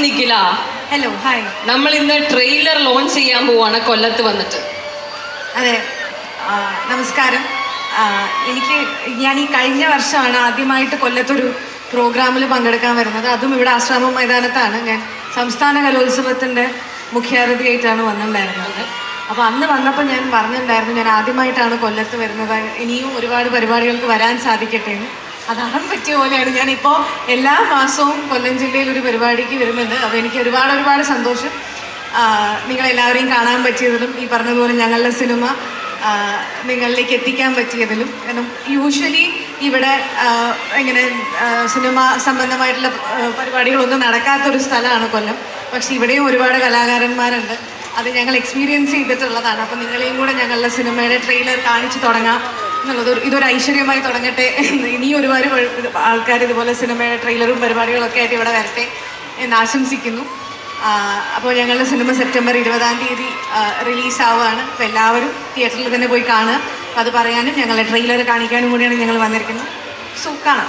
Nikhila. Hello, hi. നമ്മൾ ഇന്ന് trailer launch ചെയ്യാൻ പോവാണ് കൊല്ലത്ത് വന്നിട്ട്. അതെ, നമസ്കാരം. ഞാൻ ഈ കഴിഞ്ഞ വർഷമാണ് ആദ്യമായിട്ട് കൊല്ലത്തൊരു പ്രോഗ്രാമിൽ പങ്കെടുക്കാൻ വരുന്നത്. അതും ഇവിടെ ആശ്രമം മൈതാനത്താണ്. ഞാൻ സംസ്ഥാന കലോത്സവത്തിൻ്റെ മുഖ്യാതിഥിയായിട്ടാണ് വന്നിട്ടുണ്ടായിരുന്നത്. അപ്പോൾ അന്ന് വന്നപ്പോൾ ഞാൻ പറഞ്ഞിട്ടുണ്ടായിരുന്നു ഞാൻ ആദ്യമായിട്ടാണ് കൊല്ലത്ത് വരുന്നത്, ഇനിയും ഒരുപാട് പരിപാടികൾക്ക് വരാൻ സാധിക്കട്ടെ എന്ന്. അതാകാൻ പറ്റിയ പോലെയാണ്. ഞാനിപ്പോൾ എല്ലാ മാസവും കൊല്ലം ജില്ലയിൽ ഒരു പരിപാടിക്ക് വരുന്നുണ്ട്. അപ്പോൾ എനിക്ക് ഒരുപാട് സന്തോഷം നിങ്ങളെല്ലാവരെയും കാണാൻ പറ്റിയതിലും ഈ പറഞ്ഞതുപോലെ ഞങ്ങളുടെ സിനിമ നിങ്ങളിലേക്ക് എത്തിക്കാൻ പറ്റിയതിലും. കാരണം യൂഷ്വലി ഇവിടെ ഇങ്ങനെ സിനിമ സംബന്ധമായിട്ടുള്ള പരിപാടികളൊന്നും നടക്കാത്തൊരു സ്ഥലമാണ് കൊല്ലം. പക്ഷെ ഇവിടെയും ഒരുപാട് കലാകാരന്മാരുണ്ട്. അത് ഞങ്ങൾ എക്സ്പീരിയൻസ് ചെയ്തിട്ടുള്ളതാണ്. അപ്പോൾ നിങ്ങളെയും കൂടെ ഞങ്ങളുടെ സിനിമയുടെ ട്രെയിലർ കാണിച്ച് തുടങ്ങാം എന്നുള്ളത് ഇതൊരു ഐശ്വര്യമായി തുടങ്ങട്ടെ. ഇനിയും ഒരുപാട് ആൾക്കാർ ഇതുപോലെ സിനിമയുടെ ട്രെയിലറും പരിപാടികളൊക്കെ ആയിട്ട് ഇവിടെ വരട്ടെ എന്ന് ആശംസിക്കുന്നു. അപ്പോൾ ഞങ്ങളുടെ സിനിമ സെപ്റ്റംബർ 20 റിലീസാവുകയാണ്. അപ്പോൾ എല്ലാവരും തിയേറ്ററിൽ തന്നെ പോയി കാണുക. അപ്പോൾ അത് പറയാനും ഞങ്ങളുടെ ട്രെയിലർ കാണിക്കാനും കൂടിയാണ് ഞങ്ങൾ വന്നിരിക്കുന്നത്. സോ കാണാം.